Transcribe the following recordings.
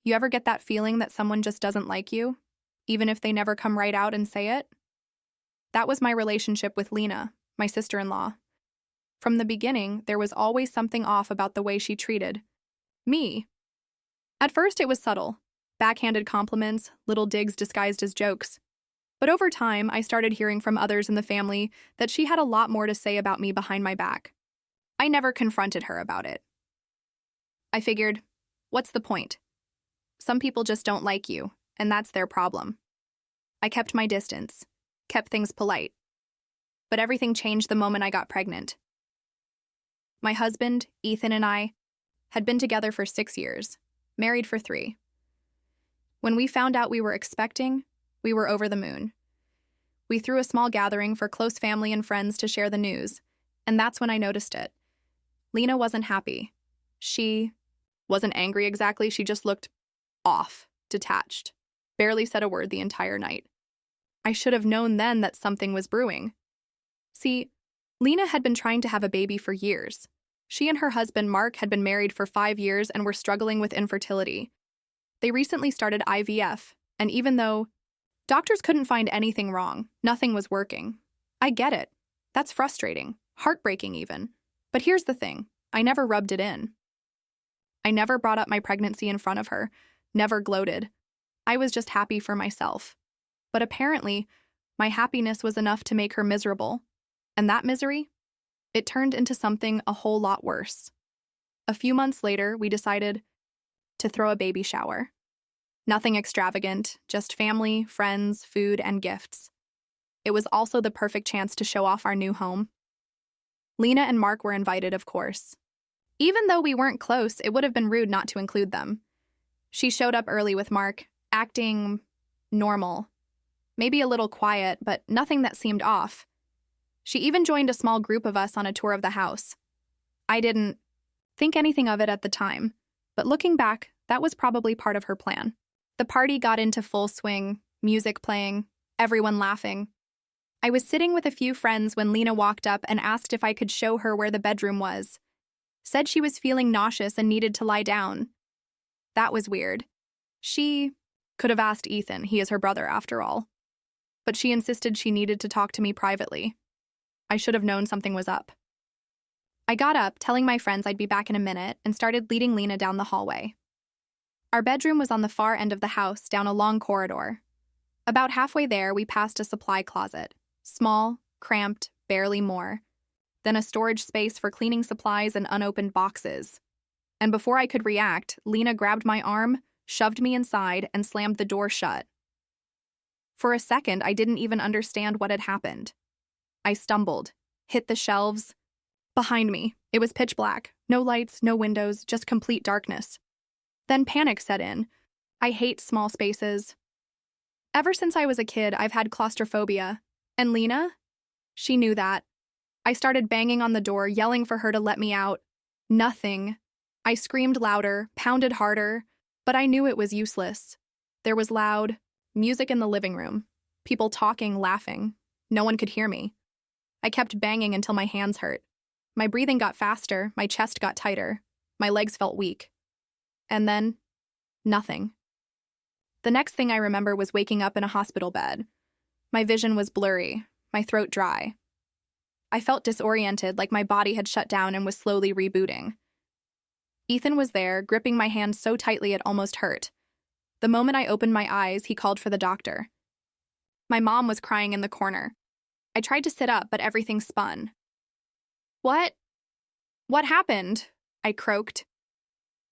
You ever get that feeling that someone just doesn't like you, even if they never come right out and say it? That was my relationship with Lena, my sister-in-law. From the beginning, there was always something off about the way she treated me. At first, it was subtle, backhanded compliments, little digs disguised as jokes. But over time, I started hearing from others in the family that she had a lot more to say about me behind my back. I never confronted her about it. I figured, what's the point? Some people just don't like you, and that's their problem. I kept my distance, kept things polite. But everything changed the moment I got pregnant. My husband, Ethan, and I had been together for 6 years, married for 3. When we found out we were expecting, we were over the moon. We threw a small gathering for close family and friends to share the news, and that's when I noticed it. Lena wasn't happy. She wasn't angry exactly, she just looked off, detached, barely said a word the entire night. I should have known then that something was brewing. See, Lena had been trying to have a baby for years. She and her husband, Mark, had been married for 5 years and were struggling with infertility. They recently started IVF, and even though doctors couldn't find anything wrong, nothing was working. I get it. That's frustrating, heartbreaking even. But here's the thing, I never rubbed it in. I never brought up my pregnancy in front of her, never gloated. I was just happy for myself. But apparently, my happiness was enough to make her miserable. And that misery? It turned into something a whole lot worse. A few months later, we decided to throw a baby shower. Nothing extravagant, just family, friends, food, and gifts. It was also the perfect chance to show off our new home. Lena and Mark were invited, of course. Even though we weren't close, it would have been rude not to include them. She showed up early with Mark, acting normal. Maybe a little quiet, but nothing that seemed off. She even joined a small group of us on a tour of the house. I didn't think anything of it at the time, but looking back, that was probably part of her plan. The party got into full swing, music playing, everyone laughing. I was sitting with a few friends when Lena walked up and asked if I could show her where the bedroom was. Said she was feeling nauseous and needed to lie down. That was weird. She could have asked Ethan, he is her brother after all. But she insisted she needed to talk to me privately. I should have known something was up. I got up, telling my friends I'd be back in a minute, and started leading Lena down the hallway. Our bedroom was on the far end of the house, down a long corridor. About halfway there, we passed a supply closet. Small, cramped, barely more. Then a storage space for cleaning supplies and unopened boxes. And before I could react, Lena grabbed my arm, shoved me inside, and slammed the door shut. For a second, I didn't even understand what had happened. I stumbled, hit the shelves. Behind me, it was pitch black. No lights, no windows, just complete darkness. Then panic set in. I hate small spaces. Ever since I was a kid, I've had claustrophobia. And Lena? She knew that. I started banging on the door, yelling for her to let me out. Nothing. I screamed louder, pounded harder, but I knew it was useless. There was loud music in the living room. People talking, laughing. No one could hear me. I kept banging until my hands hurt. My breathing got faster, my chest got tighter. My legs felt weak. And then, nothing. The next thing I remember was waking up in a hospital bed. My vision was blurry, my throat dry. I felt disoriented, like my body had shut down and was slowly rebooting. Ethan was there, gripping my hand so tightly it almost hurt. The moment I opened my eyes, he called for the doctor. My mom was crying in the corner. I tried to sit up, but everything spun. What? What happened? I croaked.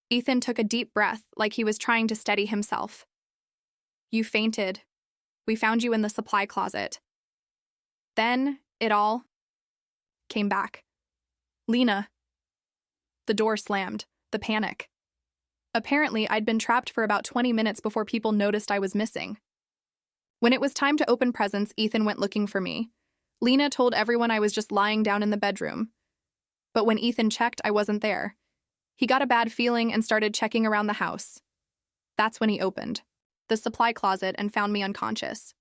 Ethan took a deep breath, like he was trying to steady himself. You fainted. We found you in the supply closet. Then, it all came back. Lena. The door slammed. The panic. Apparently, I'd been trapped for about 20 minutes before people noticed I was missing. When it was time to open presents, Ethan went looking for me. Lena told everyone I was just lying down in the bedroom. But when Ethan checked, I wasn't there. He got a bad feeling and started checking around the house. That's when he opened the supply closet and found me unconscious.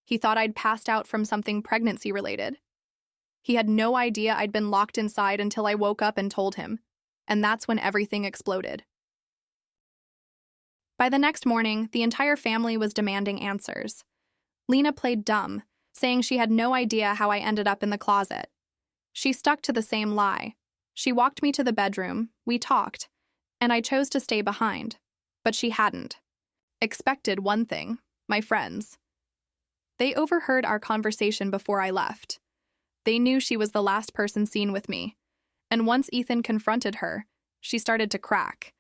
He thought I'd passed out from something pregnancy-related. He had no idea I'd been locked inside until I woke up and told him, and that's when everything exploded. By the next morning, the entire family was demanding answers. Lena played dumb, saying she had no idea how I ended up in the closet. She stuck to the same lie. She walked me to the bedroom, we talked, and I chose to stay behind. But she hadn't. Expected one thing, my friends. They overheard our conversation before I left. They knew she was the last person seen with me. And once Ethan confronted her, she started to crack.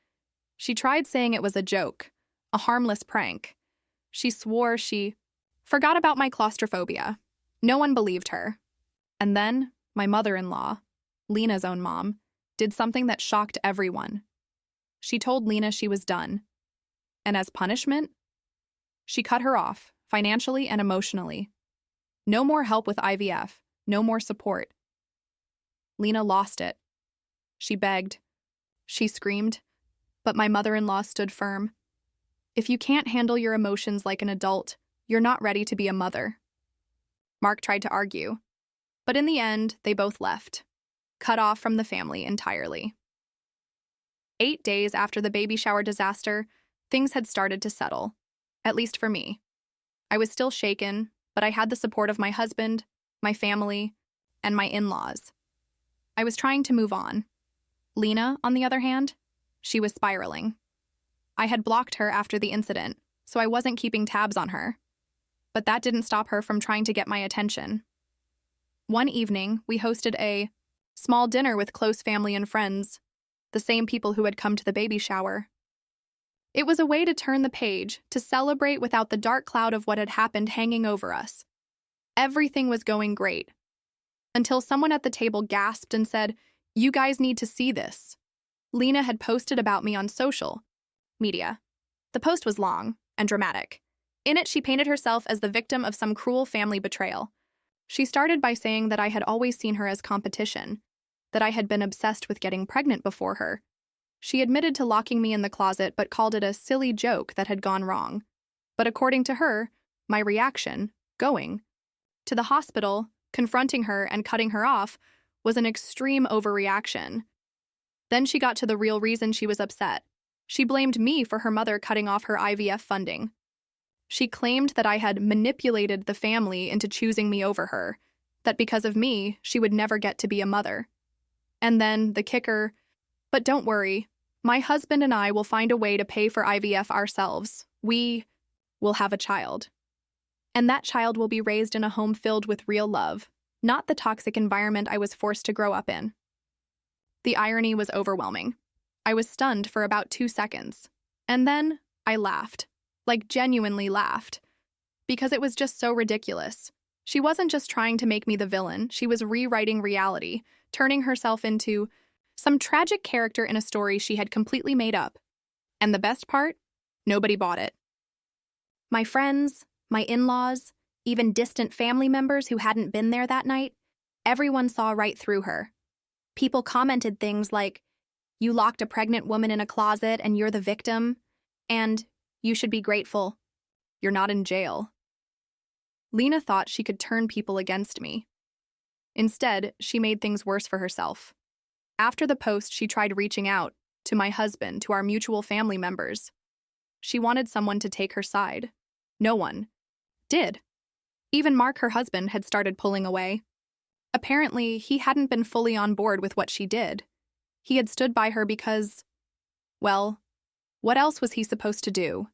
She tried saying it was a joke, a harmless prank. She swore she forgot about my claustrophobia. No one believed her. And then, my mother-in-law, Lena's own mom, did something that shocked everyone. She told Lena she was done. And as punishment, she cut her off, financially and emotionally. No more help with IVF, no more support. Lena lost it. She begged. She screamed. But my mother-in-law stood firm. If you can't handle your emotions like an adult, you're not ready to be a mother. Mark tried to argue. But in the end, they both left, cut off from the family entirely. 8 days after the baby shower disaster, things had started to settle, at least for me. I was still shaken, but I had the support of my husband, my family, and my in-laws. I was trying to move on. Lena, on the other hand, she was spiraling. I had blocked her after the incident, so I wasn't keeping tabs on her. But that didn't stop her from trying to get my attention. One evening, we hosted a small dinner with close family and friends, the same people who had come to the baby shower. It was a way to turn the page, to celebrate without the dark cloud of what had happened hanging over us. Everything was going great. Until someone at the table gasped and said, "You guys need to see this." Lena had posted about me on social media. The post was long and dramatic. In it, she painted herself as the victim of some cruel family betrayal. She started by saying that I had always seen her as competition, that I had been obsessed with getting pregnant before her. She admitted to locking me in the closet but called it a silly joke that had gone wrong. But according to her, my reaction, going to the hospital, confronting her and cutting her off, was an extreme overreaction. Then she got to the real reason she was upset. She blamed me for her mother cutting off her IVF funding. She claimed that I had manipulated the family into choosing me over her, that because of me, she would never get to be a mother. And then the kicker, but don't worry, my husband and I will find a way to pay for IVF ourselves. We will have a child. And that child will be raised in a home filled with real love, not the toxic environment I was forced to grow up in. The irony was overwhelming. I was stunned for about 2 seconds. And then I laughed. Like genuinely laughed. Because it was just so ridiculous. She wasn't just trying to make me the villain, she was rewriting reality, turning herself into some tragic character in a story she had completely made up. And the best part? Nobody bought it. My friends, my in-laws, even distant family members who hadn't been there that night, everyone saw right through her. People commented things like, "You locked a pregnant woman in a closet and you're the victim," and "You should be grateful. You're not in jail." Lena thought she could turn people against me. Instead, she made things worse for herself. After the post, she tried reaching out to my husband, to our mutual family members. She wanted someone to take her side. No one did. Even Mark, her husband, had started pulling away. Apparently, he hadn't been fully on board with what she did. He had stood by her because, well, what else was he supposed to do?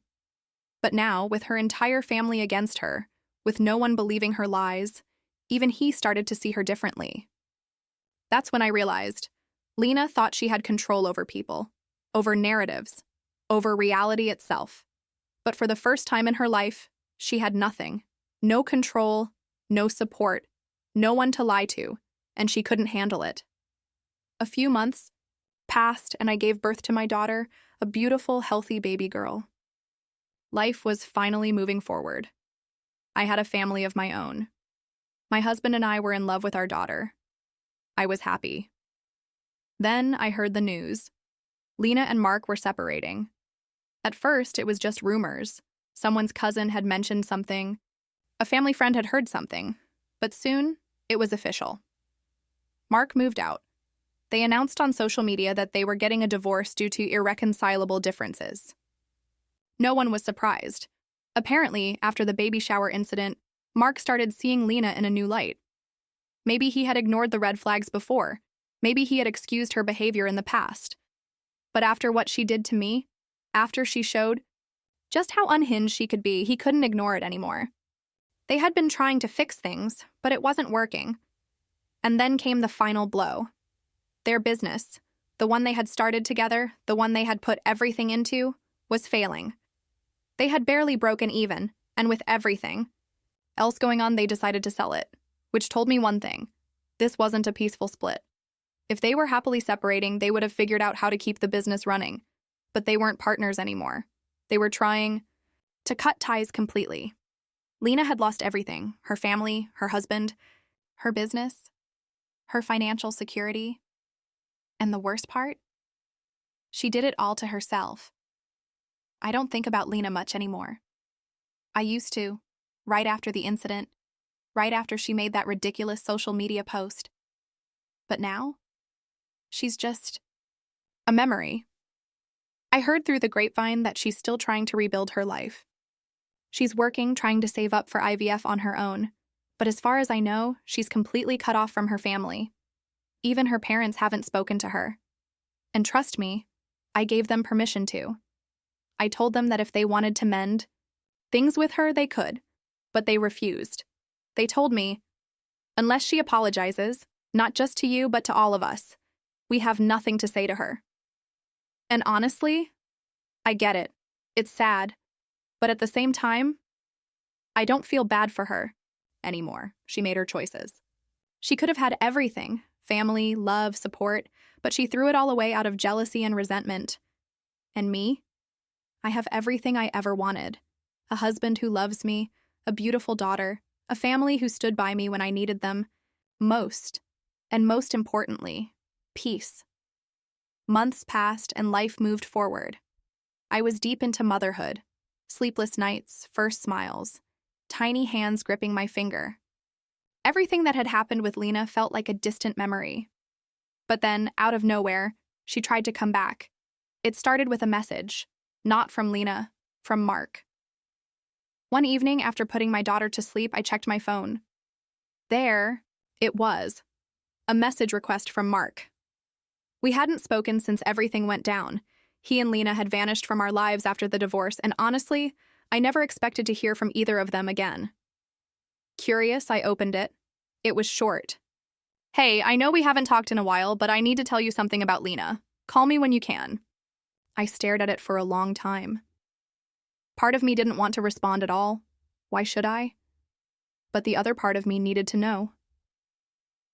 But now, with her entire family against her, with no one believing her lies, even he started to see her differently. That's when I realized Lena thought she had control over people, over narratives, over reality itself. But for the first time in her life, she had nothing. No control, no support, no one to lie to, and she couldn't handle it. A few months passed, and I gave birth to my daughter, a beautiful, healthy baby girl. Life was finally moving forward. I had a family of my own. My husband and I were in love with our daughter. I was happy. Then I heard the news. Lena and Mark were separating. At first, it was just rumors. Someone's cousin had mentioned something. A family friend had heard something. But soon, it was official. Mark moved out. They announced on social media that they were getting a divorce due to irreconcilable differences. No one was surprised. Apparently, after the baby shower incident, Mark started seeing Lena in a new light. Maybe he had ignored the red flags before. Maybe he had excused her behavior in the past. But after what she did to me, after she showed just how unhinged she could be, he couldn't ignore it anymore. They had been trying to fix things, but it wasn't working. And then came the final blow. Their business, the one they had started together, the one they had put everything into, was failing. They had barely broken even, and with everything else going on, they decided to sell it, which told me one thing. This wasn't a peaceful split. If they were happily separating, they would have figured out how to keep the business running. But they weren't partners anymore. They were trying to cut ties completely. Lena had lost everything: her family, her husband, her business, her financial security. And the worst part? She did it all to herself. I don't think about Lena much anymore. I used to, right after the incident, right after she made that ridiculous social media post. But now, she's just a memory. I heard through the grapevine that she's still trying to rebuild her life. She's working, trying to save up for IVF on her own. But as far as I know, she's completely cut off from her family. Even her parents haven't spoken to her. And trust me, I gave them permission to. I told them that if they wanted to mend things with her, they could, but they refused. They told me, unless she apologizes, not just to you, but to all of us, we have nothing to say to her. And honestly, I get it. It's sad. But at the same time, I don't feel bad for her anymore. She made her choices. She could have had everything: family, love, support, but she threw it all away out of jealousy and resentment. And me? I have everything I ever wanted. A husband who loves me, a beautiful daughter, a family who stood by me when I needed them. Most, and most importantly, peace. Months passed and life moved forward. I was deep into motherhood. Sleepless nights, first smiles, tiny hands gripping my finger. Everything that had happened with Lena felt like a distant memory. But then, out of nowhere, she tried to come back. It started with a message, not from Lena, from Mark. One evening, after putting my daughter to sleep, I checked my phone. There it was, a message request from Mark. We hadn't spoken since everything went down. He and Lena had vanished from our lives after the divorce, and honestly, I never expected to hear from either of them again. Curious, I opened it. It was short. Hey, I know we haven't talked in a while, but I need to tell you something about Lena. Call me when you can. I stared at it for a long time. Part of me didn't want to respond at all. Why should I? But the other part of me needed to know.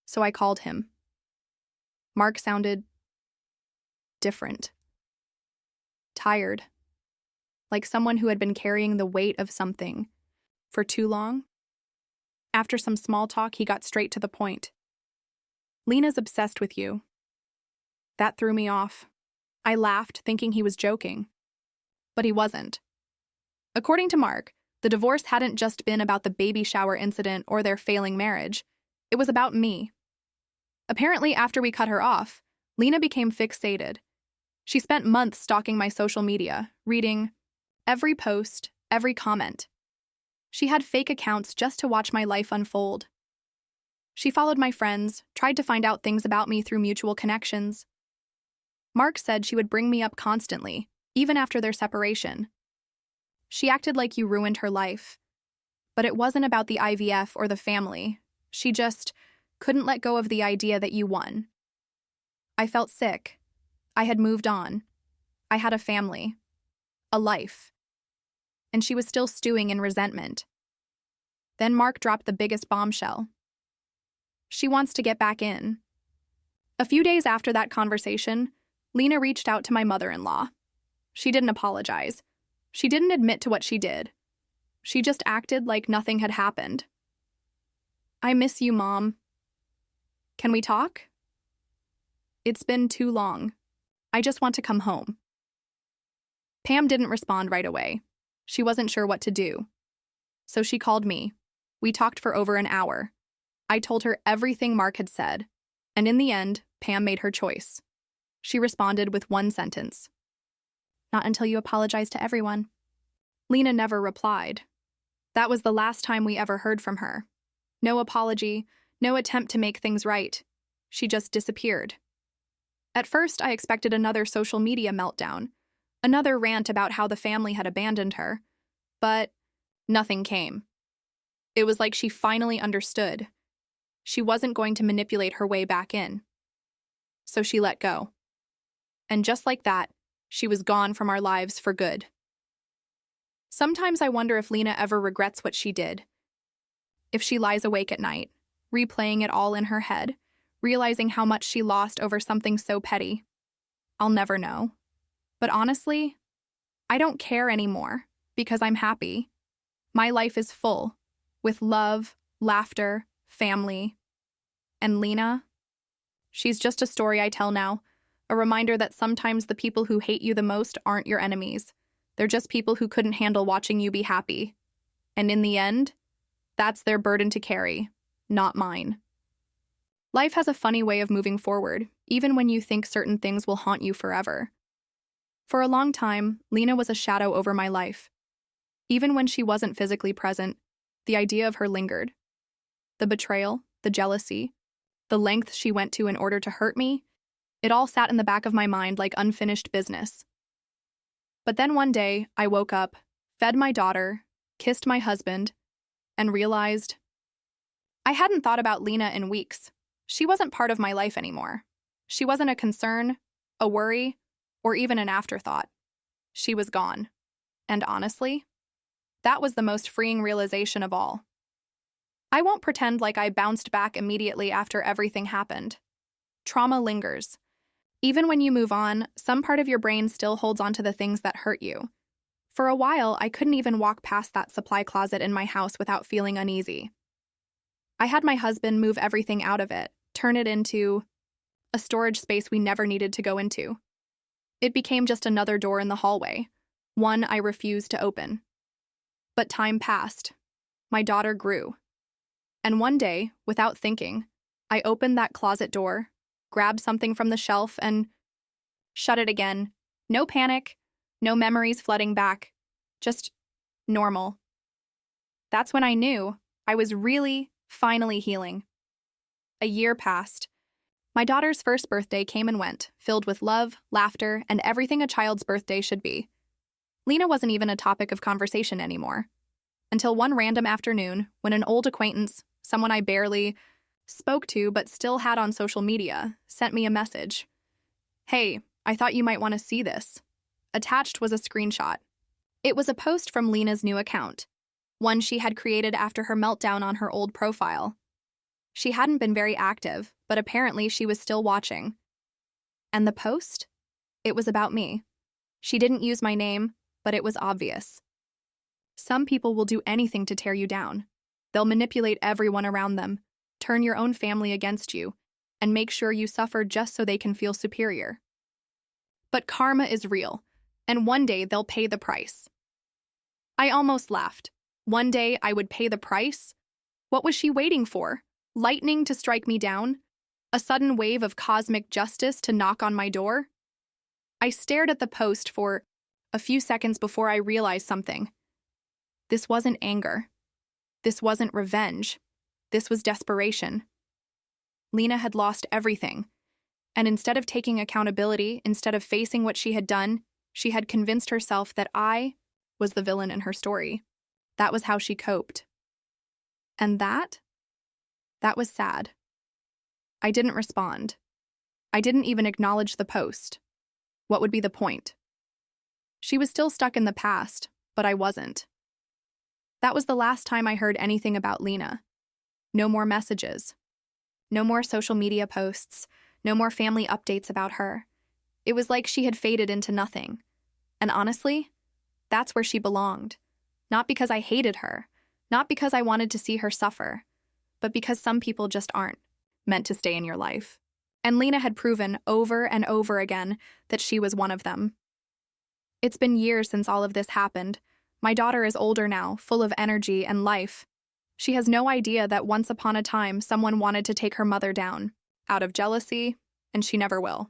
So I called him. Mark sounded different. Tired. Like someone who had been carrying the weight of something for too long. After some small talk, he got straight to the point. Lena's obsessed with you. That threw me off. I laughed, thinking he was joking. But he wasn't. According to Mark, the divorce hadn't just been about the baby shower incident or their failing marriage. It was about me. Apparently, after we cut her off, Lena became fixated. She spent months stalking my social media, reading every post, every comment. She had fake accounts just to watch my life unfold. She followed my friends, tried to find out things about me through mutual connections. Mark said she would bring me up constantly, even after their separation. She acted like you ruined her life. But it wasn't about the IVF or the family. She just couldn't let go of the idea that you won. I felt sick. I had moved on. I had a family. A life. And she was still stewing in resentment. Then Mark dropped the biggest bombshell. She wants to get back in. A few days after that conversation, Lena reached out to my mother-in-law. She didn't apologize. She didn't admit to what she did. She just acted like nothing had happened. I miss you, Mom. Can we talk? It's been too long. I just want to come home. Pam didn't respond right away. She wasn't sure what to do. So she called me. We talked for over an hour. I told her everything Mark had said. And in the end, Pam made her choice. She responded with one sentence. Not until you apologize to everyone. Lena never replied. That was the last time we ever heard from her. No apology, no attempt to make things right. She just disappeared. At first, I expected another social media meltdown, another rant about how the family had abandoned her, but nothing came. It was like she finally understood. She wasn't going to manipulate her way back in. So she let go. And just like that, she was gone from our lives for good. Sometimes I wonder if Lena ever regrets what she did. If she lies awake at night, replaying it all in her head, realizing how much she lost over something so petty. I'll never know. But honestly, I don't care anymore because I'm happy. My life is full, with love, laughter, family. And Lena? She's just a story I tell now, a reminder that sometimes the people who hate you the most aren't your enemies. They're just people who couldn't handle watching you be happy. And in the end, that's their burden to carry, not mine. Life has a funny way of moving forward, even when you think certain things will haunt you forever. For a long time, Lena was a shadow over my life. Even when she wasn't physically present, the idea of her lingered. The betrayal, the jealousy, the lengths she went to in order to hurt me, it all sat in the back of my mind like unfinished business. But then one day, I woke up, fed my daughter, kissed my husband, and realized I hadn't thought about Lena in weeks. She wasn't part of my life anymore. She wasn't a concern, a worry, or even an afterthought. She was gone. And honestly, that was the most freeing realization of all. I won't pretend like I bounced back immediately after everything happened. Trauma lingers. Even when you move on, some part of your brain still holds on to the things that hurt you. For a while, I couldn't even walk past that supply closet in my house without feeling uneasy. I had my husband move everything out of it, turn it into a storage space we never needed to go into. It became just another door in the hallway, one I refused to open. But time passed. My daughter grew. And one day, without thinking, I opened that closet door, grabbed something from the shelf, and shut it again. No panic, no memories flooding back, just normal. That's when I knew I was really, finally healing. A year passed. My daughter's first birthday came and went, filled with love, laughter, and everything a child's birthday should be. Lena wasn't even a topic of conversation anymore. Until one random afternoon, when an old acquaintance, someone I barely spoke to but still had on social media, sent me a message. "Hey, I thought you might want to see this." Attached was a screenshot. It was a post from Lena's new account, one she had created after her meltdown on her old profile. She hadn't been very active, but apparently she was still watching. And the post? It was about me. She didn't use my name, but it was obvious. Some people will do anything to tear you down. They'll manipulate everyone around them, turn your own family against you, and make sure you suffer just so they can feel superior. But karma is real, and one day they'll pay the price. I almost laughed. One day I would pay the price? What was she waiting for? Lightning to strike me down? A sudden wave of cosmic justice to knock on my door? I stared at the post for a few seconds before I realized something. This wasn't anger. This wasn't revenge. This was desperation. Lena had lost everything, and instead of taking accountability, instead of facing what she had done, she had convinced herself that I was the villain in her story. That was how she coped. And that was sad. I didn't respond. I didn't even acknowledge the post. What would be the point? She was still stuck in the past, but I wasn't. That was the last time I heard anything about Lena. No more messages. No more social media posts. No more family updates about her. It was like she had faded into nothing. And honestly, that's where she belonged. Not because I hated her, not because I wanted to see her suffer, but because some people just aren't meant to stay in your life. And Lena had proven over and over again that she was one of them. It's been years since all of this happened. My daughter is older now, full of energy and life. She has no idea that once upon a time someone wanted to take her mother down, out of jealousy, and she never will.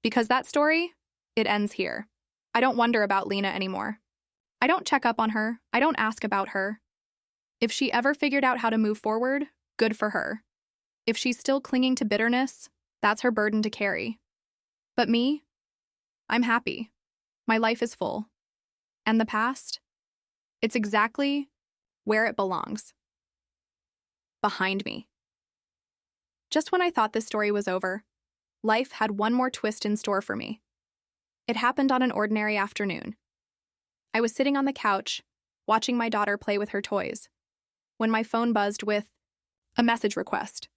Because that story, it ends here. I don't wonder about Lena anymore. I don't check up on her. I don't ask about her. If she ever figured out how to move forward, good for her. If she's still clinging to bitterness, that's her burden to carry. But me? I'm happy. My life is full. And the past? It's exactly where it belongs. Behind me. Just when I thought this story was over, life had one more twist in store for me. It happened on an ordinary afternoon. I was sitting on the couch, watching my daughter play with her toys, when my phone buzzed with a message request.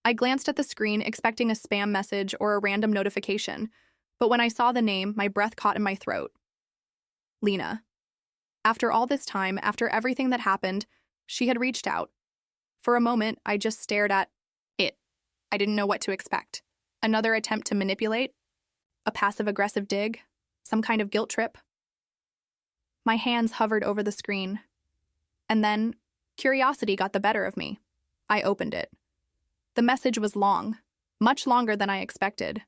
I glanced at the screen, expecting a spam message or a random notification, but when I saw the name, my breath caught in my throat. Lena. After all this time, after everything that happened, she had reached out. For a moment, I just stared at it. I didn't know what to expect. Another attempt to manipulate? A passive-aggressive dig? Some kind of guilt trip? My hands hovered over the screen. And then, curiosity got the better of me. I opened it. The message was long, much longer than I expected.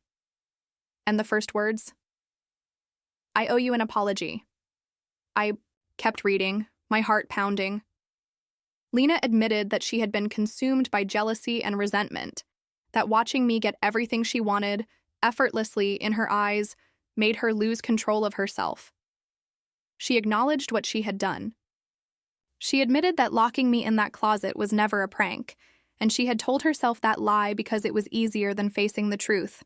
And the first words? I owe you an apology. I kept reading, my heart pounding. Lena admitted that she had been consumed by jealousy and resentment, that watching me get everything she wanted, effortlessly in her eyes, made her lose control of herself. She acknowledged what she had done. She admitted that locking me in that closet was never a prank, and she had told herself that lie because it was easier than facing the truth.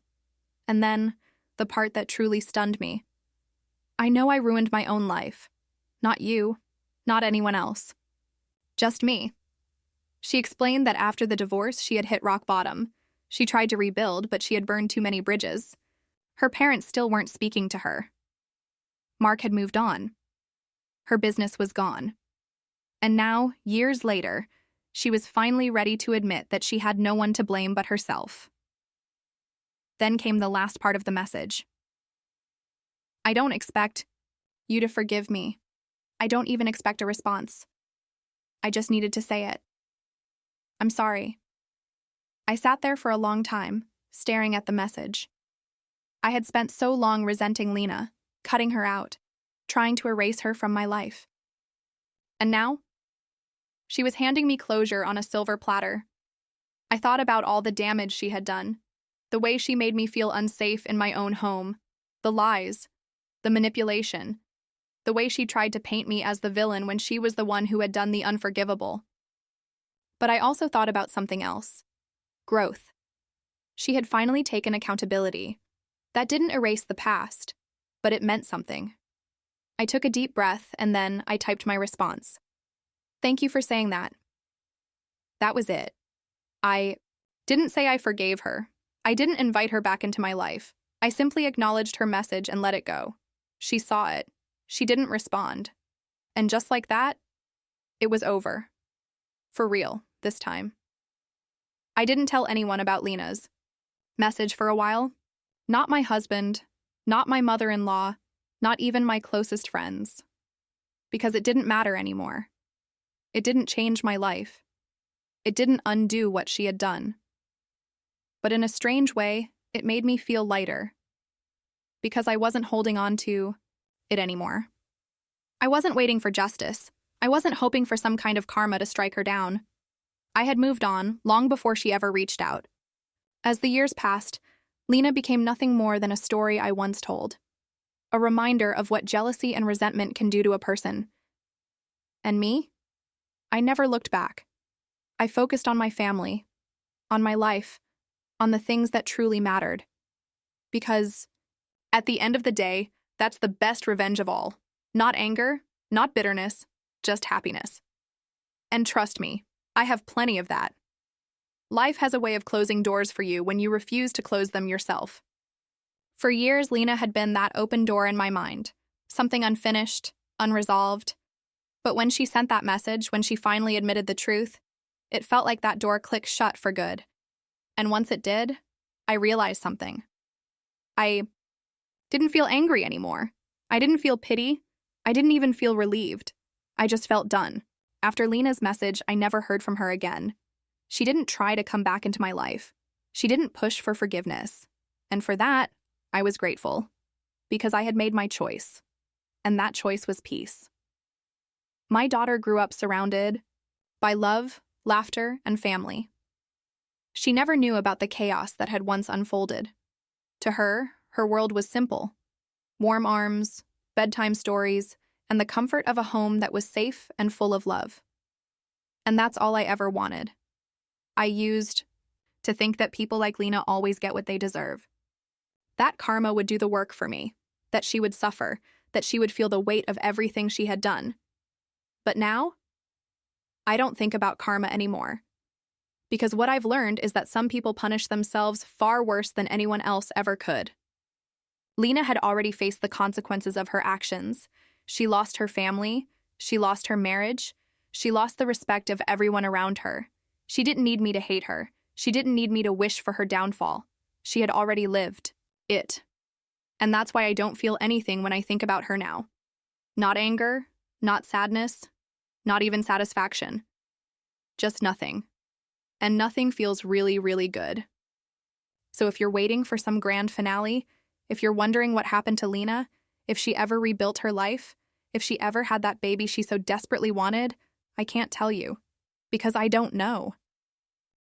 And then, the part that truly stunned me. I know I ruined my own life. Not you, not anyone else. Just me. She explained that after the divorce, she had hit rock bottom. She tried to rebuild, but she had burned too many bridges. Her parents still weren't speaking to her. Mark had moved on. Her business was gone. And now, years later, she was finally ready to admit that she had no one to blame but herself. Then came the last part of the message. I don't expect you to forgive me. I don't even expect a response. I just needed to say it. I'm sorry. I sat there for a long time, staring at the message. I had spent so long resenting Lena, cutting her out, trying to erase her from my life. And now? She was handing me closure on a silver platter. I thought about all the damage she had done, the way she made me feel unsafe in my own home, the lies, the manipulation, the way she tried to paint me as the villain when she was the one who had done the unforgivable. But I also thought about something else. Growth. She had finally taken accountability. That didn't erase the past, but it meant something. I took a deep breath, and then I typed my response. Thank you for saying that. That was it. I didn't say I forgave her. I didn't invite her back into my life. I simply acknowledged her message and let it go. She saw it. She didn't respond. And just like that, it was over. For real, this time. I didn't tell anyone about Lena's message for a while. Not my husband, not my mother-in-law, not even my closest friends. Because it didn't matter anymore. It didn't change my life. It didn't undo what she had done. But in a strange way, it made me feel lighter. Because I wasn't holding on to it anymore. I wasn't waiting for justice. I wasn't hoping for some kind of karma to strike her down. I had moved on long before she ever reached out. As the years passed, Lena became nothing more than a story I once told. A reminder of what jealousy and resentment can do to a person. And me? I never looked back. I focused on my family, on my life, on the things that truly mattered. Because, at the end of the day, that's the best revenge of all. Not anger, not bitterness, just happiness. And trust me, I have plenty of that. Life has a way of closing doors for you when you refuse to close them yourself. For years, Lena had been that open door in my mind, something unfinished, unresolved. But when she sent that message, when she finally admitted the truth, it felt like that door clicked shut for good. And once it did, I realized something. I didn't feel angry anymore. I didn't feel pity. I didn't even feel relieved. I just felt done. After Lena's message, I never heard from her again. She didn't try to come back into my life. She didn't push for forgiveness. And for that, I was grateful. Because I had made my choice. And that choice was peace. My daughter grew up surrounded by love, laughter, and family. She never knew about the chaos that had once unfolded. To her, her world was simple: warm arms, bedtime stories, and the comfort of a home that was safe and full of love. And that's all I ever wanted. I used to think that people like Lena always get what they deserve. That karma would do the work for me, that she would suffer, that she would feel the weight of everything she had done. But now, I don't think about karma anymore. Because what I've learned is that some people punish themselves far worse than anyone else ever could. Lena had already faced the consequences of her actions. She lost her family, she lost her marriage, she lost the respect of everyone around her. She didn't need me to hate her. She didn't need me to wish for her downfall. She had already lived it. And that's why I don't feel anything when I think about her now. Not anger, not sadness, not even satisfaction. Just nothing. And nothing feels really, really good. So if you're waiting for some grand finale, if you're wondering what happened to Lena, if she ever rebuilt her life, if she ever had that baby she so desperately wanted, I can't tell you, because I don't know.